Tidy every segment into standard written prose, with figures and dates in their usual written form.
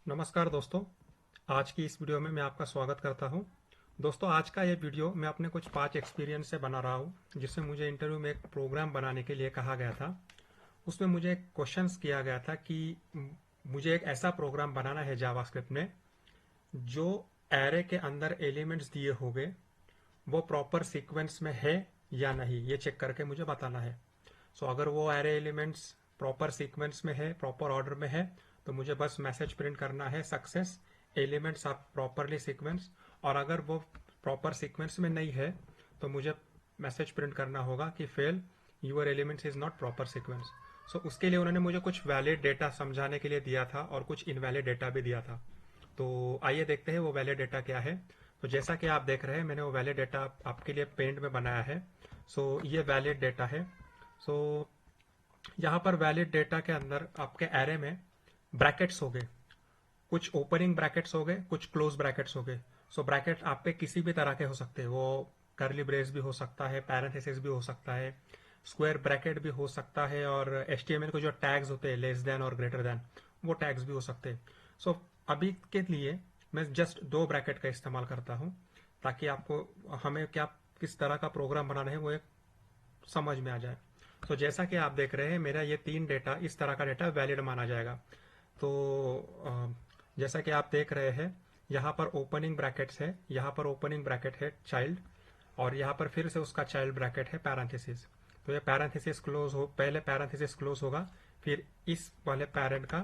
नमस्कार दोस्तों। आज की इस वीडियो में मैं आपका स्वागत करता हूं। दोस्तों, आज का ये वीडियो मैं अपने कुछ 5 एक्सपीरियंस से बना रहा हूं, जिसमें मुझे इंटरव्यू में एक प्रोग्राम बनाने के लिए कहा गया था। उसमें मुझे एक क्वेश्चंस किया गया था कि मुझे एक ऐसा प्रोग्राम बनाना है जावास्क्रिप्ट में जो एरे के अंदर एलिमेंट्स दिए होंगे वो प्रॉपर सीक्वेंस में है या नहीं, ये चेक करके मुझे बताना है। सो अगर वो एरे एलिमेंट्स प्रॉपर सीक्वेंस में है, प्रॉपर ऑर्डर में है, तो मुझे बस मैसेज प्रिंट करना है success, elements are properly sequence. और अगर वो प्रॉपर सीक्वेंस में नहीं है तो मुझे मैसेज प्रिंट करना होगा कि fail, your elements is not proper sequence. So उसके लिए उन्होंने मुझे कुछ वैलिड डेटा समझाने के लिए दिया था और कुछ इनवैलिड डेटा भी दिया था। तो आइए देखते हैं वो वैलिड डेटा क्या है। तो जैसा कि आप देख रहे हैं, मैंने वो वैलिड डेटा आपके लिए पेंट में बनाया है। सो ये वैलिड डेटा है। सो यहाँ पर वैलिड डेटा के अंदर आपके एरे में ब्रैकेट्स हो गए, कुछ ओपनिंग ब्रैकेट्स हो गए, कुछ क्लोज ब्रैकेट्स हो गए। सो ब्रैकेट आप पे किसी भी तरह के हो सकते हैं, वो करली ब्रेस भी हो सकता है, पैरेंथेसिस भी हो सकता है, स्क्वायर ब्रैकेट भी हो सकता है, और HTML के जो टैग्स होते हैं लेस देन और ग्रेटर देन, वो टैग्स भी हो सकते हैं। सो अभी के लिए मैं जस्ट 2 ब्रैकेट का इस्तेमाल करता हूँ, ताकि आपको हमें क्या किस तरह का प्रोग्राम बनाना है वो एक समझ में आ जाए। तो जैसा कि आप देख रहे हैं, मेरा ये 3 डेटा, इस तरह का डेटा वैलिड माना जाएगा। तो जैसा कि आप देख रहे हैं, यहाँ पर ओपनिंग ब्रैकेट्स है, यहाँ पर ओपनिंग ब्रैकेट है चाइल्ड, और यहाँ पर फिर से उसका चाइल्ड ब्रैकेट है पैरेंथेसिस। तो ये पैरेंथेसिस क्लोज हो, पहले पैरेंथेसिस क्लोज होगा, फिर इस वाले पैरेंट का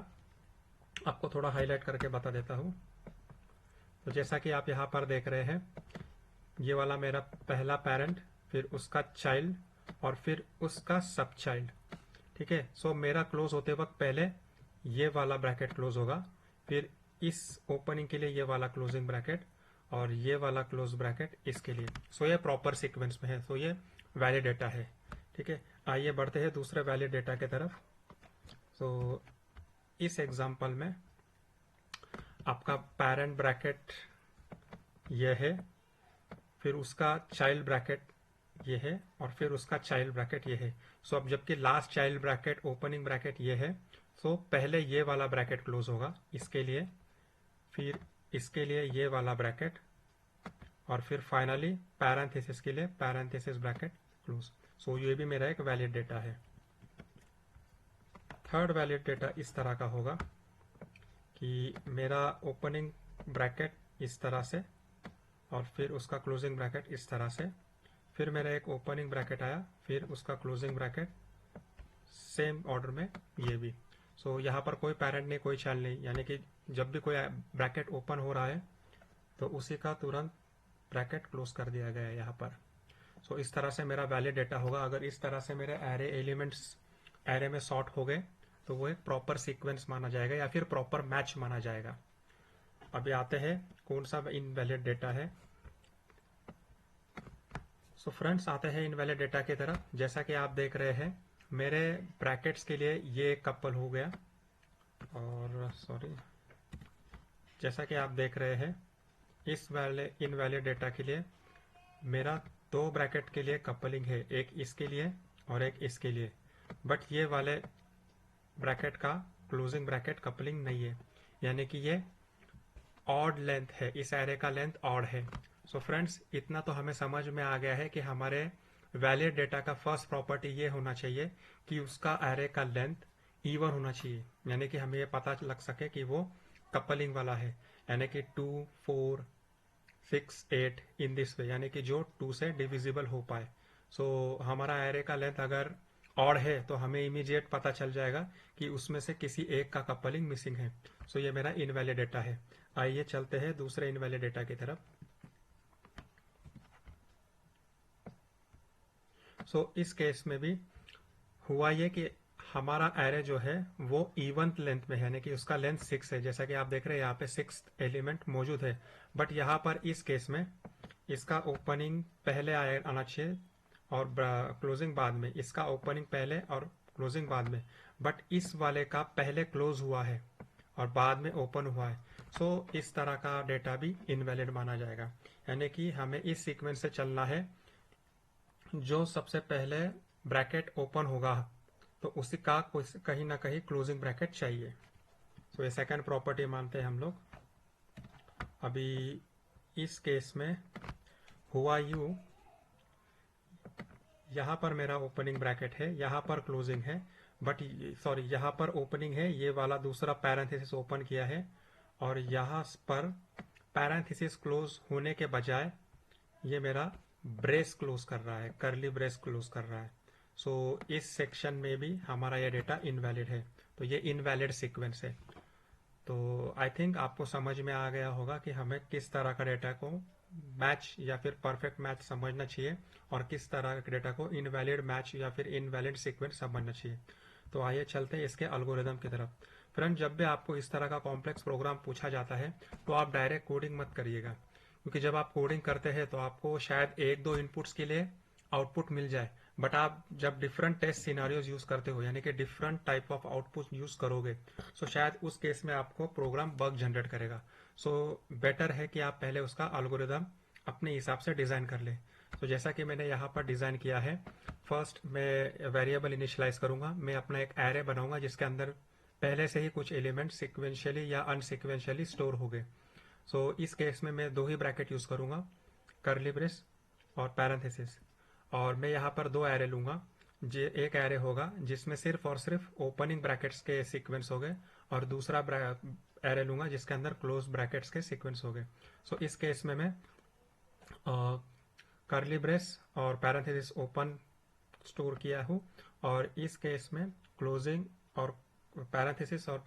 आपको थोड़ा हाईलाइट करके बता देता हूँ। तो जैसा कि आप यहाँ पर देख रहे हैं, ये वाला मेरा पहला पैरेंट, फिर उसका चाइल्ड, और फिर उसका सब चाइल्ड। ठीक है। सो मेरा क्लोज होते वक्त पहले ये वाला ब्रैकेट क्लोज होगा, फिर इस ओपनिंग के लिए ये वाला क्लोजिंग ब्रैकेट, और ये वाला क्लोज ब्रैकेट इसके लिए। सो ये प्रॉपर सीक्वेंस में है। सो ये वैलिड डेटा है। ठीक है। आइए बढ़ते हैं दूसरे वैलिड डेटा की तरफ। सो इस एग्जांपल में आपका पेरेंट ब्रैकेट ये है, फिर उसका चाइल्ड ब्रैकेट ये है, और फिर उसका चाइल्ड ब्रैकेट ये है। सो अब जबकि last child bracket opening bracket ये है, सो पहले ये वाला ब्रैकेट क्लोज होगा इसके लिए, फिर इसके लिए ये वाला ब्रैकेट, और फिर फाइनली पैरेंथेसिस के लिए पैरेंथेसिस ब्रैकेट क्लोज। सो ये भी मेरा एक वैलिड डेटा है। थर्ड वैलिड डेटा इस तरह का होगा कि मेरा ओपनिंग ब्रैकेट इस तरह से, और फिर उसका क्लोजिंग ब्रैकेट इस तरह से, फिर मेरा एक ओपनिंग ब्रैकेट आया, फिर उसका क्लोजिंग ब्रैकेट सेम ऑर्डर में ये भी। सो यहाँ पर कोई पैरेंट नहीं, कोई चाइल्ड नहीं, यानी कि जब भी कोई ब्रैकेट ओपन हो रहा है तो उसी का तुरंत ब्रैकेट क्लोज कर दिया गया है यहाँ पर। सो इस तरह से मेरा वैलिड डेटा होगा। अगर इस तरह से मेरे एरे एलिमेंट्स एरे में सॉर्ट हो गए तो वो एक प्रॉपर सीक्वेंस माना जाएगा या फिर प्रॉपर मैच माना जाएगा। अभी आते हैं कौन सा इनवैलिड डेटा है। सो फ्रेंड्स, आते हैं इनवैलिड डेटा की तरफ। जैसा कि आप देख रहे हैं, मेरे ब्रैकेट्स के लिए ये एक कपल हो गया, और सॉरी, जैसा कि आप देख रहे हैं, इस वाले इनवैलिड डेटा के लिए मेरा 2 ब्रैकेट के लिए कपलिंग है, एक इसके लिए और एक इसके लिए, बट ये वाले ब्रैकेट का क्लोजिंग ब्रैकेट कपलिंग नहीं है, यानी कि ये ऑड लेंथ है, इस एरे का लेंथ ऑड है। सो फ्रेंड्स, इतना तो हमें समझ में आ गया है कि हमारे वैलिड डेटा का फर्स्ट प्रॉपर्टी ये होना चाहिए कि उसका एरे का लेंथ इवन होना चाहिए, यानी कि हमें ये पता लग सके कि वो कपलिंग वाला है, यानी कि 2, 4, 6, 8 इन दिस वे, यानी कि जो 2 से डिविजिबल हो पाए। सो हमारा एरे का लेंथ अगर ऑड है तो हमें इमीडिएट पता चल जाएगा कि उसमें से किसी एक का कपलिंग मिसिंग है। सो ये मेरा इनवैलिड डेटा है। आइए चलते हैं दूसरे इनवैलिड डेटा की तरफ। सो इस केस में भी हुआ ये कि हमारा एरे जो है वो इवन लेंथ में है, यानी कि उसका लेंथ 6 है। जैसा कि आप देख रहे हैं यहाँ पे 6 एलिमेंट मौजूद है, बट यहाँ पर इस केस में इसका ओपनिंग पहले आना चाहिए और क्लोजिंग बाद में, इसका ओपनिंग पहले और क्लोजिंग बाद में, बट इस वाले का पहले क्लोज हुआ है और बाद में ओपन हुआ है। सो इस तरह का डेटा भी इनवैलिड माना जाएगा, यानी कि हमें इस सीक्वेंस से चलना है, जो सबसे पहले ब्रैकेट ओपन होगा तो उसी का कहीं ना कहीं क्लोजिंग ब्रैकेट चाहिए। सो ये सेकंड प्रॉपर्टी मानते हैं हम लोग। अभी इस केस में हुआ यूं, यहाँ पर मेरा ओपनिंग ब्रैकेट है, यहाँ पर क्लोजिंग है, बट सॉरी यहाँ पर ओपनिंग है, ये वाला दूसरा पैरेंथेसिस ओपन किया है, और यहाँ पर पैरेंथेसिस क्लोज होने के बजाय ये मेरा ब्रेस क्लोज कर रहा है, करली ब्रेस क्लोज कर रहा है। सो इस सेक्शन में भी हमारा ये डेटा इनवैलिड है, तो ये इनवैलिड सीक्वेंस है। तो आई थिंक आपको समझ में आ गया होगा कि हमें किस तरह का डेटा को मैच या फिर परफेक्ट मैच समझना चाहिए और किस तरह के डेटा को इनवैलिड मैच या फिर इनवैलिड सीक्वेंस समझना चाहिए। तो आइए चलते हैं इसके एल्गोरिदम की तरफ। फ्रेंड, जब भी आपको इस तरह का कॉम्प्लेक्स प्रोग्राम पूछा जाता है तो आप डायरेक्ट कोडिंग मत करिएगा, क्योंकि जब आप कोडिंग करते हैं तो आपको शायद एक दो इनपुट्स के लिए आउटपुट मिल जाए, बट आप जब डिफरेंट टेस्ट सिनारियोज यूज करते हो, यानी कि different type of output use करोगे, सो शायद उस केस में आपको प्रोग्राम बग जनरेट करेगा। सो बेटर है कि आप पहले उसका एल्गोरिदम अपने हिसाब से डिजाइन कर ले। तो जैसा कि मैंने यहाँ पर डिजाइन किया है, फर्स्ट मैं वेरिएबल इनिशियलाइज करूंगा, मैं अपना एक एरे बनाऊंगा जिसके अंदर पहले से ही कुछ एलिमेंट सिक्वेंशियली या अनसिक्वेंशियली स्टोर हो गए। सो इस केस में मैं दो ही ब्रैकेट यूज करूंगा, कर्ली ब्रेस और पैरेंथेसिस, और मैं यहाँ पर दो एरे लूंगा। एक एरे होगा जिसमें सिर्फ और सिर्फ ओपनिंग ब्रैकेट्स के सीक्वेंस हो गए, और दूसरा एरे लूंगा जिसके अंदर क्लोज ब्रैकेट्स के सीक्वेंस हो गए। सो इस केस में मैं कर्ली ब्रेस और पैरेंथेसिस ओपन स्टोर किया हूँ, और इस केस में क्लोजिंग और पैरेंथेसिस और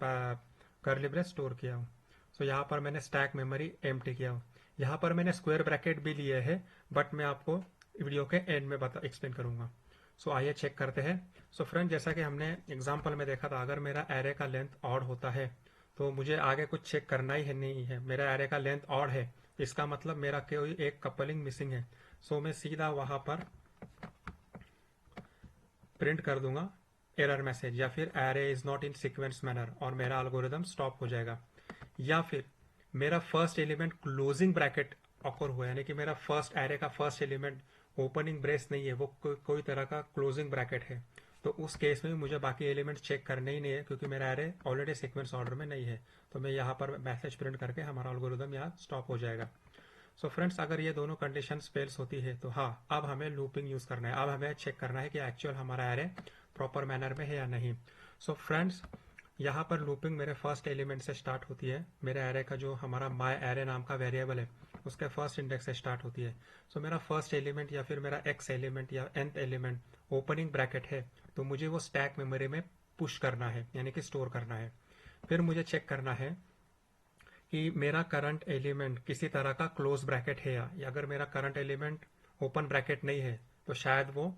कर्ली ब्रेस स्टोर किया हूँ। सो यहाँ पर मैंने स्टैक मेमोरी एम्प्टी किया हूँ। यहाँ पर मैंने स्क्वायर ब्रैकेट भी लिए हैं, बट मैं आपको वीडियो के एंड में एक्सप्लेन करूंगा। सो आइए चेक करते हैं। सो फ्रेंड, जैसा कि हमने एग्जाम्पल में देखा था, अगर मेरा एरे का लेंथ ऑड होता है तो मुझे आगे कुछ चेक करना ही है नहीं है। मेरा एरे का लेंथ ऑड है, इसका मतलब मेरा कोई एक कपलिंग मिसिंग है। सो मैं सीधा वहां पर प्रिंट कर दूंगा एरर मैसेज, या फिर array is not in sequence manner, और मेरा एल्गोरिदम स्टॉप हो जाएगा। या फिर मेरा first element closing bracket occur हुआ, यानी कि मेरा फर्स्ट एरे का फर्स्ट एलिमेंट ओपनिंग ब्रेस नहीं है, वो कोई तरह का क्लोजिंग ब्रैकेट है, तो उस केस में मुझे बाकी एलिमेंट चेक करने ही नहीं है, क्योंकि मेरा एरे ऑलरेडी सीक्वेंस ऑर्डर में नहीं है। तो मैं यहाँ पर मैसेज प्रिंट करके हमारा एल्गोरिदम यहाँ स्टॉप हो जाएगा। सो फ्रेंड्स, अगर ये दोनों कंडीशन फेल्स होती है तो हाँ, अब हमें लूपिंग यूज करना है। अब हमें चेक करना है कि एक्चुअल हमारा एरे प्रॉपर मैनर में है या नहीं। सो फ्रेंड्स, यहाँ पर लूपिंग मेरे फर्स्ट एलिमेंट से स्टार्ट होती है। मेरे एरे का जो हमारा माई एरे नाम का वेरिएबल है, उसके फर्स्ट इंडेक्स से स्टार्ट होती है। सो मेरा फर्स्ट एलिमेंट या फिर मेरा एक्स एलिमेंट या nth एलिमेंट ओपनिंग ब्रैकेट है, तो मुझे वो स्टैक मेमोरी में पुश करना है, यानी कि स्टोर करना है। फिर मुझे चेक करना है कि मेरा करंट एलिमेंट किसी तरह का क्लोज ब्रैकेट है, या अगर मेरा करंट एलिमेंट ओपन ब्रैकेट नहीं है तो शायद वो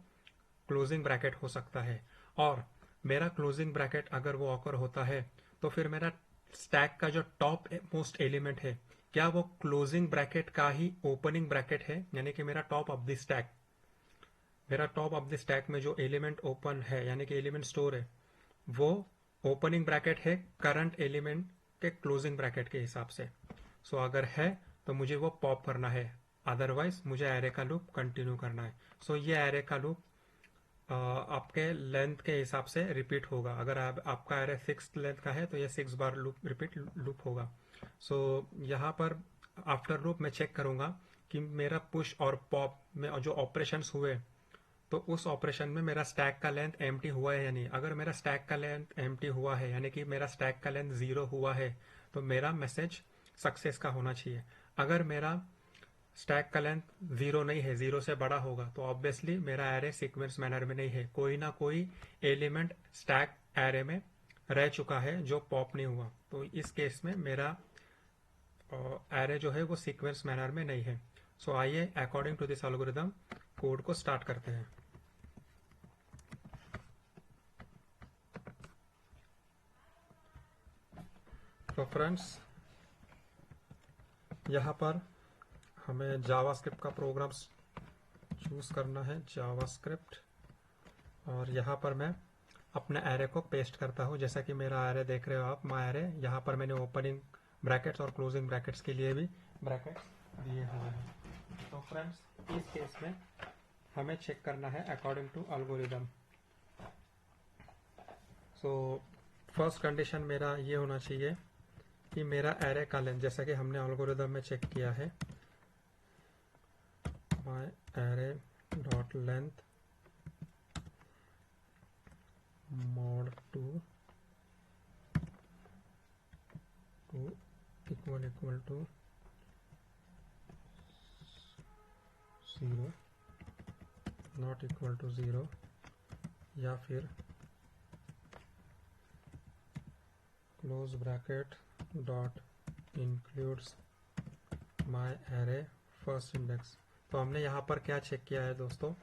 क्लोजिंग ब्रैकेट हो सकता है। और मेरा क्लोजिंग ब्रैकेट अगर वो ऑकर होता है तो फिर मेरा स्टैक का जो टॉप मोस्ट एलिमेंट है, क्या वो क्लोजिंग ब्रैकेट का ही ओपनिंग ब्रैकेट है, यानी कि मेरा टॉप ऑफ द स्टैक, मेरा टॉप ऑफ द स्टैक में जो एलिमेंट ओपन है यानी कि एलिमेंट स्टोर है, वो ओपनिंग ब्रैकेट है करंट एलिमेंट के क्लोजिंग ब्रैकेट के हिसाब से। सो अगर है तो मुझे वो पॉप करना है, अदरवाइज मुझे एरे का लूप कंटिन्यू करना है। सो ये एरे का लूप आपके लेंथ के हिसाब से रिपीट होगा। अगर आपका एरे 6 लेंथ का है तो ये 6 बार रिपीट लूप होगा। सो यहाँ पर आफ्टर लूप मैं चेक करूंगा कि मेरा पुश और पॉप में जो ऑपरेशंस हुए, तो उस ऑपरेशन में मेरा स्टैक का लेंथ एम्प्टी हुआ है या नहीं। अगर मेरा स्टैक का लेंथ एम्प्टी हुआ है, यानी कि मेरा स्टैक का लेंथ 0 हुआ है, तो मेरा मैसेज सक्सेस का होना चाहिए। अगर मेरा स्टैक का लेंथ 0 नहीं है, 0 से बड़ा होगा, तो ऑब्वियसली मेरा एरे सीक्वेंस मैनर में नहीं है, कोई ना कोई एलिमेंट स्टैक एरे में रह चुका है जो पॉप नहीं हुआ। तो इस केस में मेरा एरे जो है वो सीक्वेंस मैनर में नहीं है। सो आइए according to this algorithm code को स्टार्ट करते हैं। तो फ्रेंड्स, यहाँ पर हमें जावास्क्रिप्ट का प्रोग्राम चूज करना है, जावास्क्रिप्ट, और यहाँ पर मैं अपने एरे को पेस्ट करता हूँ। जैसा कि मेरा एरे देख रहे हो आप, माई एरे, यहाँ पर मैंने ओपनिंग ब्रैकेट्स और क्लोजिंग ब्रैकेट्स के लिए भी ब्रैकेट्स दिए हुए हैं। तो फ्रेंड्स, इस केस में हमें चेक करना है according to algorithm. So first condition मेरा ये होना चाहिए कि मेरा एरे का लेंथ, जैसा कि हमने एल्गोरिदम में चेक किया है, my array dot length mod 2 equal to 0 not equal to 0, या फिर close bracket dot includes my array first index. तो हमने यहाँ पर क्या चेक किया है दोस्तों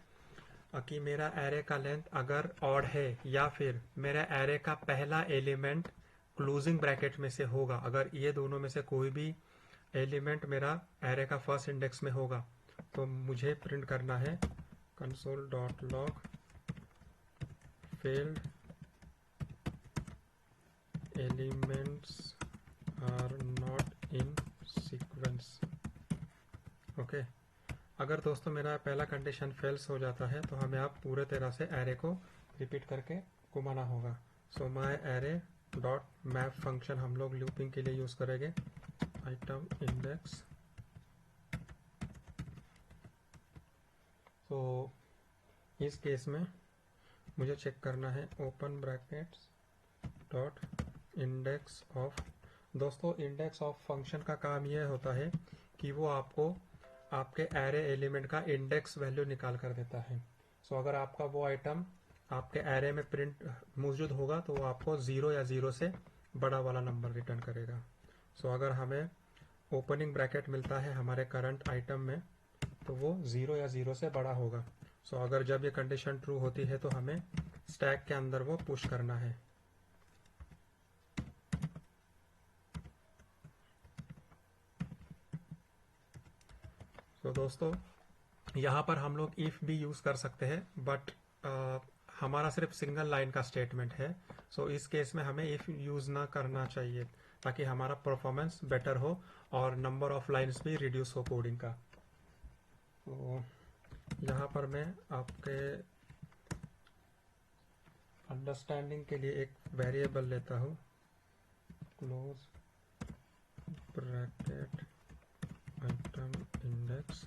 कि मेरा एरे का लेंथ अगर ऑड है या फिर मेरा एरे का पहला एलिमेंट क्लोजिंग ब्रैकेट में से होगा, अगर ये दोनों में से कोई भी एलिमेंट मेरा एरे का फर्स्ट इंडेक्स में होगा तो मुझे प्रिंट करना है console dot log failed elements are not in sequence. Okay, अगर दोस्तों मेरा पहला कंडीशन फेल्स हो जाता है तो हमें आप पूरे तरह से एरे को रिपीट करके घुमाना होगा। So my array dot map function हम लोग लूपिंग के लिए यूज करेंगे, आइटम इंडेक्स। तो इस केस में मुझे चेक करना है open brackets dot index of. दोस्तों इंडेक्स ऑफ फंक्शन का काम यह होता है कि वो आपको आपके एरे एलिमेंट का इंडेक्स वैल्यू निकाल कर देता है। सो अगर आपका वो आइटम आपके एरे में प्रिंट मौजूद होगा तो वो आपको 0 या 0 से बड़ा वाला नंबर रिटर्न करेगा। सो अगर हमें ओपनिंग ब्रैकेट मिलता है हमारे करंट आइटम में तो वो 0 या 0 से बड़ा होगा। सो अगर जब ये कंडीशन ट्रू होती है तो हमें स्टैक के अंदर वो पुश करना है। तो दोस्तों यहाँ पर हम लोग इफ भी यूज कर सकते हैं, बट हमारा सिर्फ सिंगल लाइन का स्टेटमेंट है। सो इस केस में हमें इफ यूज ना करना चाहिए ताकि हमारा परफॉर्मेंस बेटर हो और नंबर ऑफ लाइंस भी रिड्यूस हो कोडिंग का। तो यहाँ पर मैं आपके अंडरस्टैंडिंग के लिए एक वेरिएबल लेता हूँ, क्लोज ब्रैकेट आइटम इंडेक्स।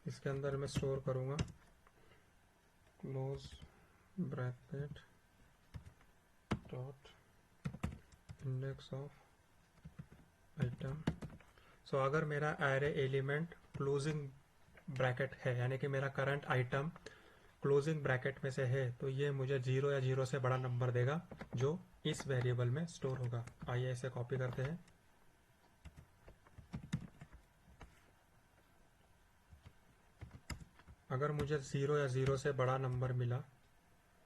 इसके अंदर मैं स्टोर करूँगा close bracket dot index of item. So अगर मेरा एरे एलिमेंट क्लोजिंग ब्रैकेट है, यानी कि मेरा करंट आइटम क्लोजिंग ब्रैकेट में से है, तो ये मुझे 0 या 0 से बड़ा नंबर देगा जो इस वेरिएबल में स्टोर होगा। आइए इसे कॉपी करते हैं। अगर मुझे 0 या 0 से बड़ा नंबर मिला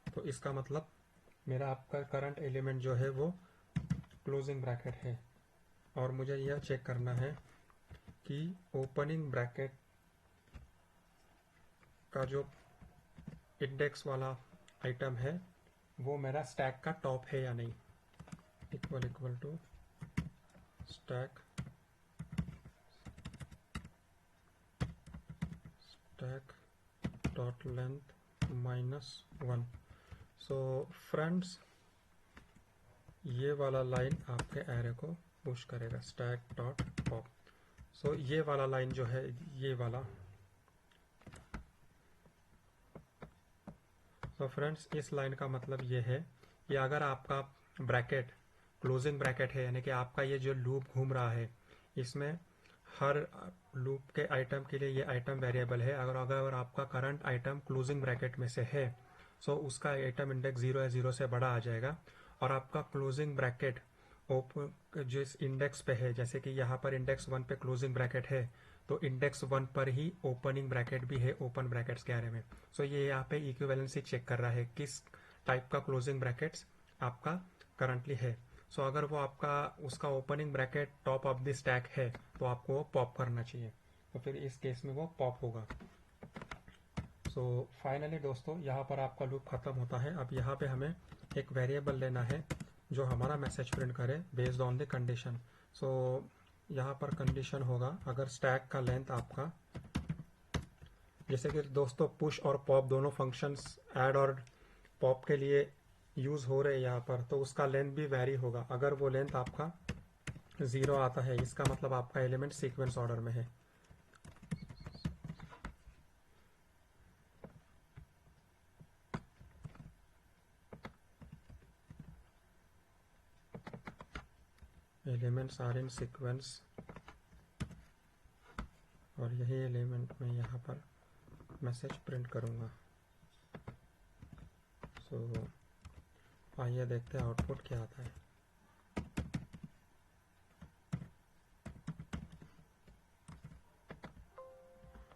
तो इसका मतलब मेरा आपका करंट एलिमेंट जो है वो क्लोजिंग ब्रैकेट है, और मुझे यह चेक करना है कि ओपनिंग ब्रैकेट का जो इंडेक्स वाला आइटम है वो मेरा स्टैक का टॉप है या नहीं। Equal to stack dot length -1। So friends ये वाला लाइन आपके एरे को पुश करेगा, स्टैक डॉट पॉप। सो ये वाला लाइन जो है, ये वाला। तो फ्रेंड्स इस लाइन का मतलब ये है कि अगर आपका ब्रैकेट क्लोजिंग ब्रैकेट है, यानी कि आपका ये जो लूप घूम रहा है इसमें हर लूप के आइटम के लिए ये आइटम वेरिएबल है। अगर आपका करंट आइटम क्लोजिंग ब्रैकेट में से है सो उसका आइटम इंडेक्स 0 या 0 से बड़ा आ जाएगा, और आपका क्लोजिंग ब्रैकेट जिस इंडेक्स पे है, जैसे कि यहाँ पर इंडेक्स 1 पे क्लोजिंग ब्रैकेट है तो इंडेक्स 1 पर ही ओपनिंग ब्रैकेट भी है ओपन ब्रैकेट्स के एरे में। सो ये यहाँ पे इक्विवेलेंसी चेक कर रहा है किस टाइप का क्लोजिंग ब्रैकेट्स आपका करंटली है। सो अगर वो आपका उसका opening bracket top of the stack है तो आपको वो पॉप करना चाहिए, तो फिर इस केस में वो पॉप होगा। सो फाइनली दोस्तों यहाँ पर आपका लूप खत्म होता है। अब यहाँ पे हमें एक वेरिएबल लेना है जो हमारा मैसेज प्रिंट करे बेस्ड ऑन द कंडीशन। सो यहाँ पर कंडीशन होगा अगर स्टैक का लेंथ आपका, जैसे कि दोस्तों पुश और पॉप दोनों फंक्शंस ऐड और पॉप के लिए यूज़ हो रहे हैं यहाँ पर, तो उसका लेंथ भी वैरी होगा। अगर वो लेंथ आपका 0 आता है, इसका मतलब आपका एलिमेंट सीक्वेंस ऑर्डर में है। एलिमेंट्स आर इन सीक्वेंस, और यही एलिमेंट मैं यहाँ पर मैसेज प्रिंट करूँगा। सो आइए देखते हैं आउटपुट क्या आता है।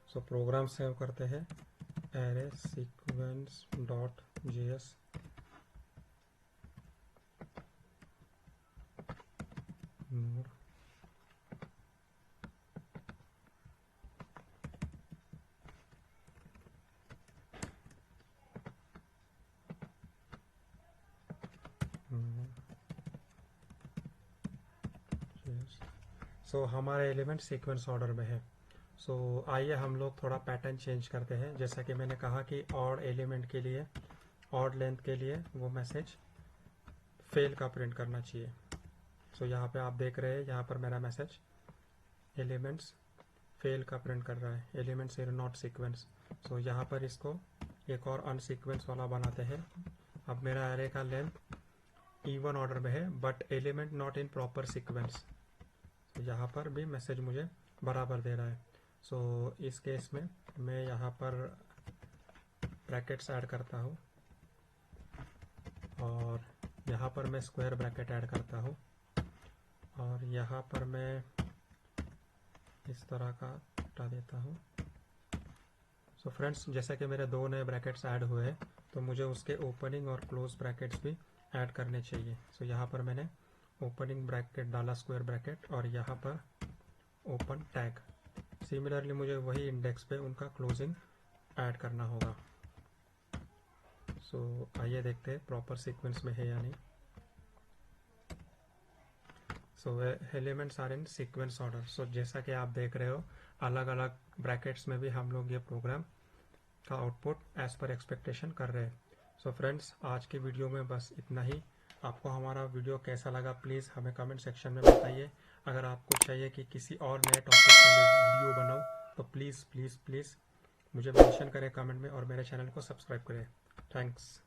सो प्रोग्राम सेव करते हैं, array sequence dot JS node. So हमारे एलिमेंट सीक्वेंस ऑर्डर में है। सो आइए हम लोग थोड़ा पैटर्न चेंज करते हैं। जैसा कि मैंने कहा कि ऑड एलिमेंट के लिए, ऑड लेंथ के लिए वो मैसेज फेल का प्रिंट करना चाहिए। सो यहाँ पे आप देख रहे हैं, यहाँ पर मेरा मैसेज एलिमेंट्स फेल का प्रिंट कर रहा है, एलिमेंट्स आर नॉट सीक्वेंस। सो यहाँ पर इसको एक और अनसीक्वेंस वाला बनाते हैं। अब मेरा एरे का लेंथ इवन ऑर्डर में है, but element not in proper sequence. तो यहाँ पर भी मैसेज मुझे बराबर दे रहा है। सो इस केस में मैं यहाँ पर ब्रैकेट्स ऐड करता हूँ, और यहाँ पर मैं स्क्वायर ब्रैकेट ऐड करता हूँ, और यहाँ पर मैं इस तरह का हटा देता हूँ। सो फ्रेंड्स, जैसा कि मेरे 2 नए ब्रैकेट्स ऐड हुए हैं, तो मुझे उसके ओपनिंग और क्लोज ब्रैकेट्स भी ऐड करने चाहिए। सो यहाँ पर मैंने ओपनिंग ब्रैकेट डाला, स्क्वायर ब्रैकेट, और यहाँ पर ओपन टैग। सिमिलरली मुझे वही इंडेक्स पे उनका क्लोजिंग ऐड करना होगा। सो आइए देखते हैं प्रॉपर सीक्वेंस में है या नहीं। So elements are in sequence order. So जैसा कि आप देख रहे हो, अलग अलग ब्रैकेट्स में भी हम लोग ये प्रोग्राम का आउटपुट एज पर एक्सपेक्टेशन कर रहे हैं। सो फ्रेंड्स, आज की वीडियो में बस इतना ही। आपको हमारा वीडियो कैसा लगा प्लीज़ हमें कमेंट सेक्शन में बताइए। अगर आपको चाहिए कि किसी और नए टॉपिक पर वीडियो बनाऊं, तो प्लीज़ प्लीज़ प्लीज़ मुझे मेंशन करें कमेंट में, और मेरे चैनल को सब्सक्राइब करें। थैंक्स।